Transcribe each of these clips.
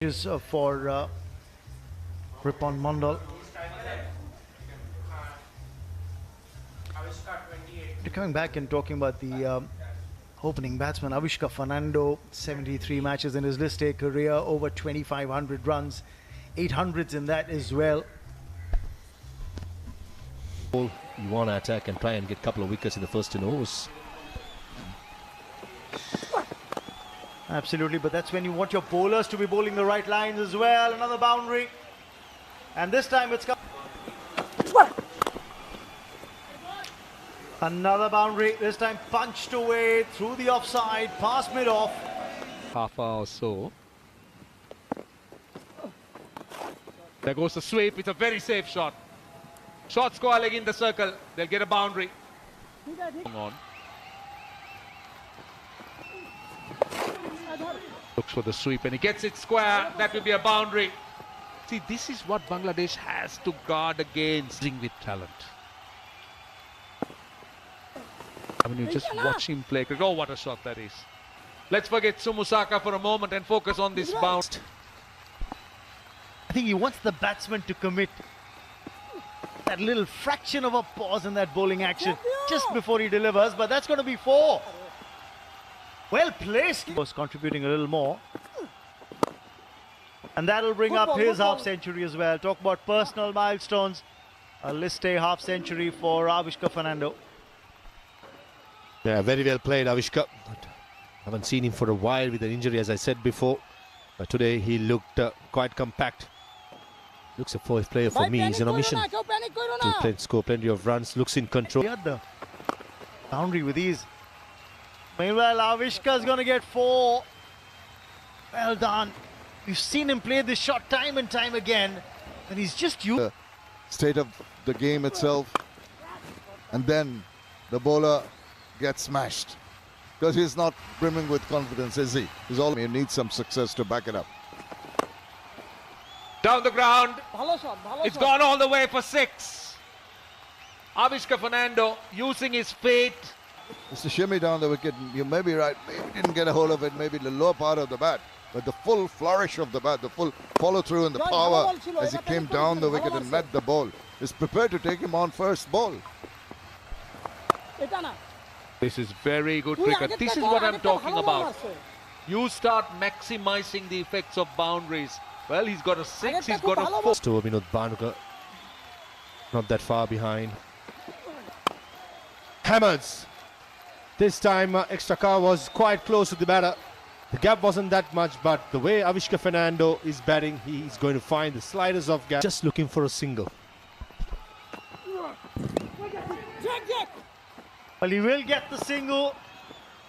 Is for Ripon Mandal. Coming back and talking about the opening batsman Avishka Fernando, 73 matches in his List A career, over 2,500 runs, 800s in that as well. You want to attack and try and get a couple of wickets in the first overs. Absolutely, but that's when you want your bowlers to be bowling the right lines as well. Another boundary, and this time it's come. Another boundary, this time punched away through the offside, past mid-off. Half hour or so. There goes the sweep. It's a very safe shot. Short square leg in the circle. They'll get a boundary. Hang on. Looks for the sweep and he gets it square. That will be a boundary. See, this is what Bangladesh has to guard against with talent. I mean, you just watch him play. Oh, what a shot that is. Let's forget Sumusaka for a moment and focus on this bounce. I think he wants the batsman to commit that little fraction of a pause in that bowling action just before he delivers, but that's going to be 4. Well placed. Was contributing a little more. And that'll bring up his half century as well. Talk about personal milestones. A List A half century for Avishka Fernando. Yeah, very well played, Avishka. Haven't seen him for a while with an injury, as I said before. But today he looked quite compact. Looks a fourth player for me. He's on a mission to score plenty of runs. Looks in control. He had the boundary with ease. Meanwhile, Avishka's going to get 4. Well done. You've seen him play this shot time and time again. And he's just used. The state of the game itself. And then the bowler gets smashed. Because he's not brimming with confidence, is he? He needs some success to back it up. Down the ground. It's gone all the way for 6. Avishka Fernando using his feet. It's the shimmy down the wicket. You may be right. Maybe didn't get a hold of it. Maybe the lower part of the bat. But the full flourish of the bat, the full follow through and the power as he came down the wicket and met the ball, is prepared to take him on first ball. This is very good cricket. This is what I'm talking about. You start maximizing the effects of boundaries. Well, he's got a 6, he's got a 4. To Vinod Bhanuka, not that far behind. Hammers. This time extra car was quite close to the batter. The gap wasn't that much, but the way Avishka Fernando is batting, he's going to find the sliders of gap. Just looking for a single. Well, he will get the single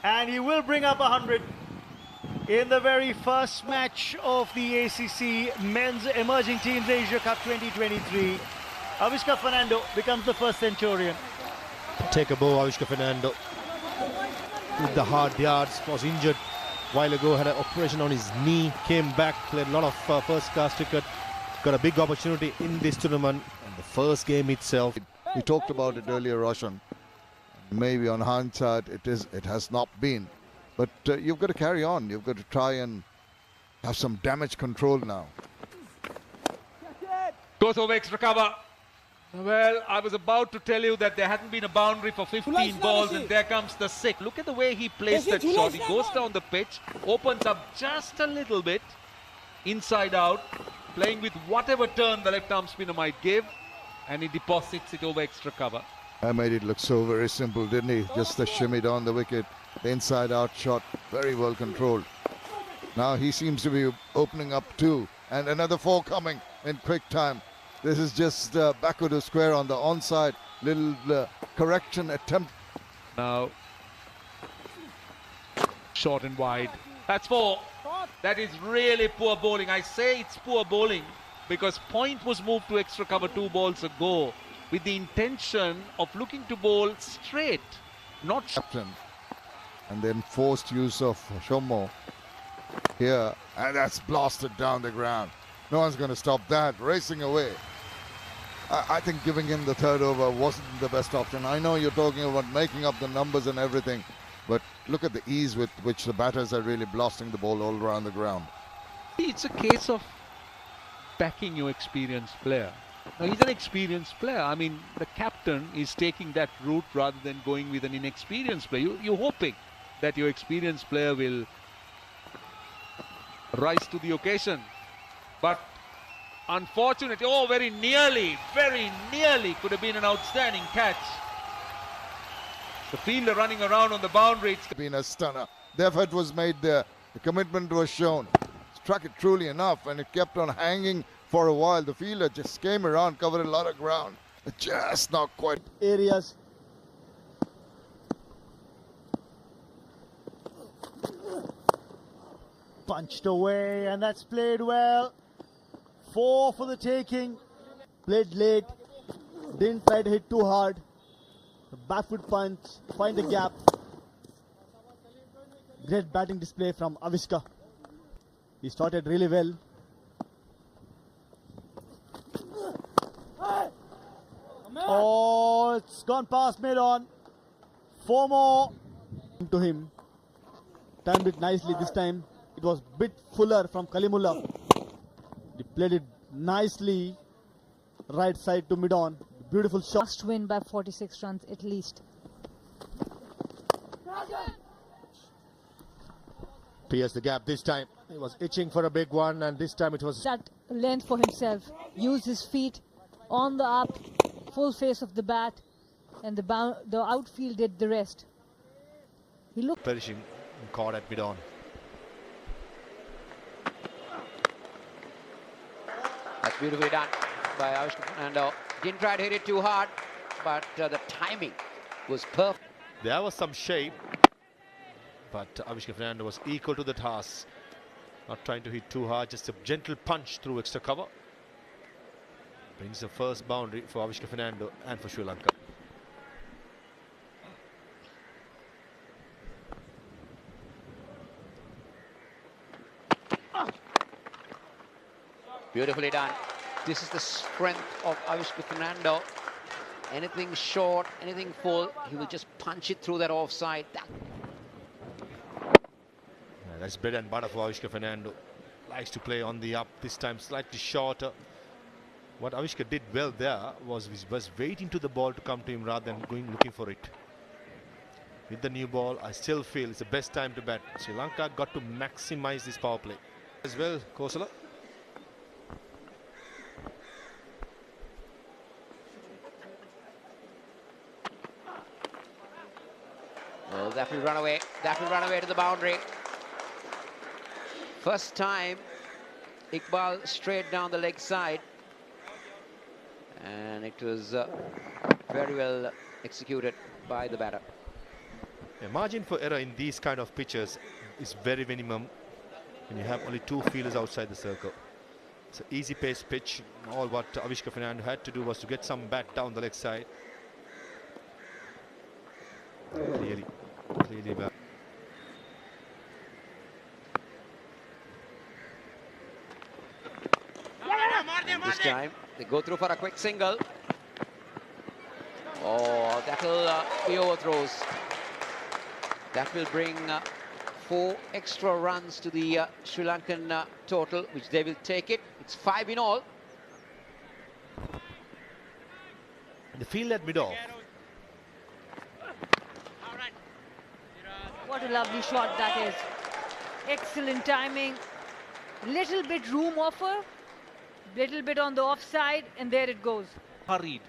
and he will bring up 100 in the very first match of the ACC Men's Emerging Teams Asia Cup 2023. Avishka Fernando becomes the first centurion. Take a bow, Avishka Fernando. With the hard yards, was injured a while ago, had an operation on his knee, came back, played a lot of first-class cricket, got a big opportunity in this tournament, and the first game itself. We talked about it earlier, Roshan. Maybe on hindsight it has not been, but you've got to carry on. You've got to try and have some damage control now. Goes over extra cover. Well, I was about to tell you that there hadn't been a boundary for 15 balls and there comes the 6. Look at the way he plays that shot. He goes down the pitch, opens up just a little bit, inside out, playing with whatever turn the left arm spinner might give, and he deposits it over extra cover. I made it look so very simple, didn't he? Just the shimmy down the wicket, the inside out shot, very well controlled. Now he seems to be opening up 2 and another 4 coming in quick time. This is just backward to square on the onside. Little correction attempt. Now, short and wide. That's 4. That is really poor bowling. I say it's poor bowling because point was moved to extra cover 2 balls ago with the intention of looking to bowl straight, not captain. And then forced use of Shomo here. And that's blasted down the ground. No one's going to stop that. Racing away. I think giving him the 3rd over wasn't the best option. I know you're talking about making up the numbers and everything, but look at the ease with which the batters are really blasting the ball all around the ground. It's a case of backing your experienced player. Now he's an experienced player. I mean, the captain is taking that route rather than going with an inexperienced player. You're hoping that your experienced player will rise to the occasion. But unfortunately, very nearly could have been an outstanding catch. The fielder running around on the boundary. It's Been a stunner. The effort was made there. The commitment was shown. Struck it truly enough, and it kept on hanging for a while. The fielder just came around, covered a lot of ground. Just not quite. Areas. Punched away, and that's played well. 4 for the taking. Played late. Didn't try to hit too hard. The back foot punch, find the gap. Great batting display from Avishka. He started really well. Oh, it's gone past mid-on. 4 more to him. Timed it nicely this time. It was a bit fuller from Kalimullah. He played it nicely. Right side to mid-on. Beautiful shot. Must win by 46 runs at least. Pierce the gap this time. He was itching for a big one, and this time it was... That length for himself. Use his feet on the up, full face of the bat, and the outfield did the rest. He looked perishing and caught at mid-on. That's beautifully done by Avishka Fernando. Didn't try to hit it too hard, but the timing was perfect. There was some shape, but Avishka Fernando was equal to the task. Not trying to hit too hard, just a gentle punch through extra cover. Brings the first boundary for Avishka Fernando and for Sri Lanka. Beautifully done. This is the strength of Avishka Fernando. Anything short, anything full, he will just punch it through that offside. That's bread and butter for Avishka Fernando. Likes to play on the up, this time slightly shorter. What Avishka did well there was waiting to the ball to come to him rather than going looking for it. With the new ball, I still feel it's the best time to bat. Sri Lanka got to maximize this power play. As well, Kosala. Well, that will run away. That will run away to the boundary. First time, Iqbal straight down the leg side. And it was very well executed by the batter. Margin for error in these kind of pitches is very minimum when you have only 2 fielders outside the circle. It's an easy pace pitch. All what Avishka Fernando had to do was to get some bat down the leg side. Really bad. This time, they go through for a quick single. Oh, that'll be overthrows. That will bring 4 extra runs to the Sri Lankan total, which they will take it. It's 5 in all. The field at mid-off. What a lovely shot that is. Excellent timing. Little bit room offer. Little bit on the offside, and there it goes. hurried.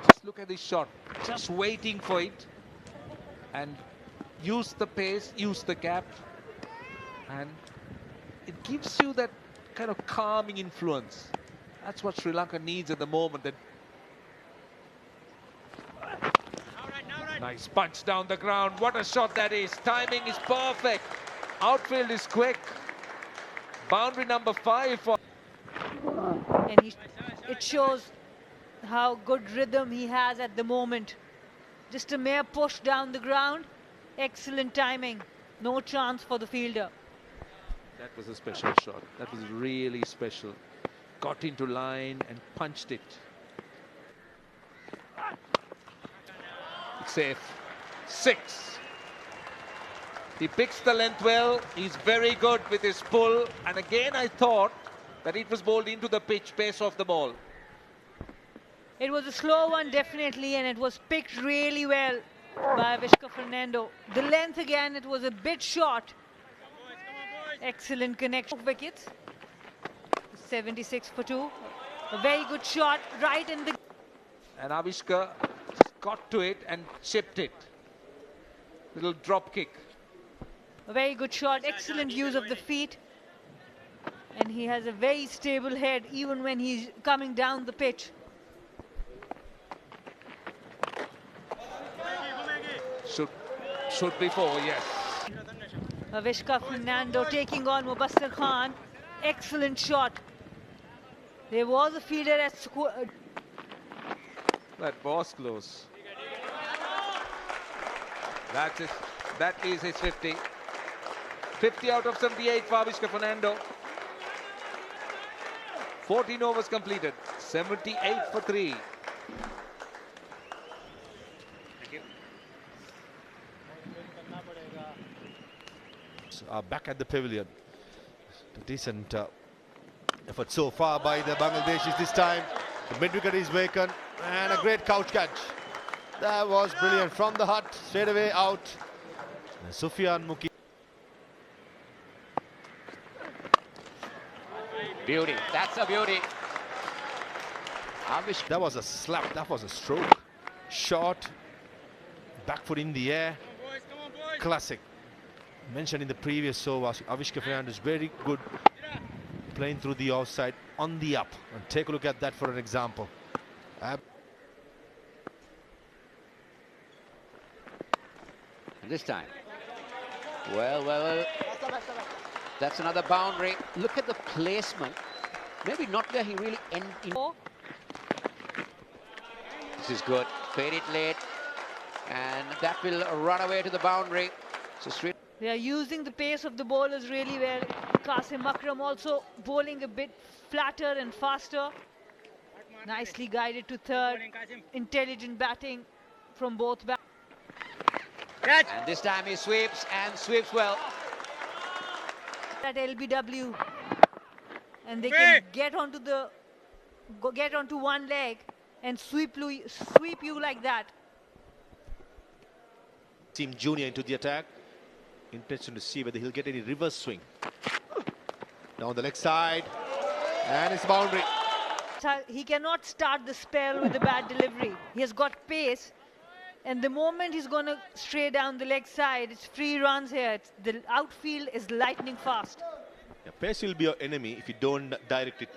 Just look at this shot. Just waiting for it. And use the pace, use the gap. And it gives you that kind of calming influence. That's what Sri Lanka needs at the moment. That nice punch down the ground. What a shot that is. Timing is perfect. Outfield is quick. Boundary number 5 for... And it shows how good rhythm he has at the moment. Just a mere push down the ground. Excellent timing. No chance for the fielder. That was a special shot. That was really special. Got into line and punched it. It's safe. 6. He picks the length well. He's very good with his pull. And again, I thought that it was bowled into the pitch, pace of the ball. It was a slow one, definitely, and it was picked really well by Avishka Fernando. The length again, it was a bit short. Excellent connection. Wickets. 76 for 2. A very good shot right in the... And Avishka just got to it and chipped it. Little drop kick. A very good shot. Excellent use of the feet. And he has a very stable head even when he's coming down the pitch. Should be 4, yes. Avishka Fernando taking on Mubassir Khan. Excellent shot. There was a fielder at That was close. That's it. That is his 50. 50 out of 78 for Avishka Fernando. 14 overs completed. 78 for 3. Back at the pavilion. A decent effort so far by the Bangladeshis this time. The mid-wicket is vacant and a great couch catch. That was brilliant from the hut, straight away out. Sufyan Muki. Beauty. That's a beauty. That was a slap, that was a stroke. Shot, back foot in the air. Classic. Mentioned in the previous over, Avishka Fernando is very good playing through the offside on the up. And take a look at that for an example. This time. Well. That's another boundary. Look at the placement. Maybe not where he really ended. This is good. Fade it late. And that will run away to the boundary. So straight. They are using the pace of the bowlers really well. Qasim Akram also bowling a bit flatter and faster. Nicely guided to third. Intelligent batting from both batters. And this time he sweeps and sweeps well. At LBW, and they can get onto one leg and sweep you like that. Team Junior into the attack. Interesting to see whether he'll get any reverse swing. Down the leg side, and it's boundary. He cannot start the spell with a bad delivery. He has got pace, and the moment he's going to stray down the leg side, it's free runs here. The outfield is lightning fast. Yeah, pace will be your enemy if you don't direct it.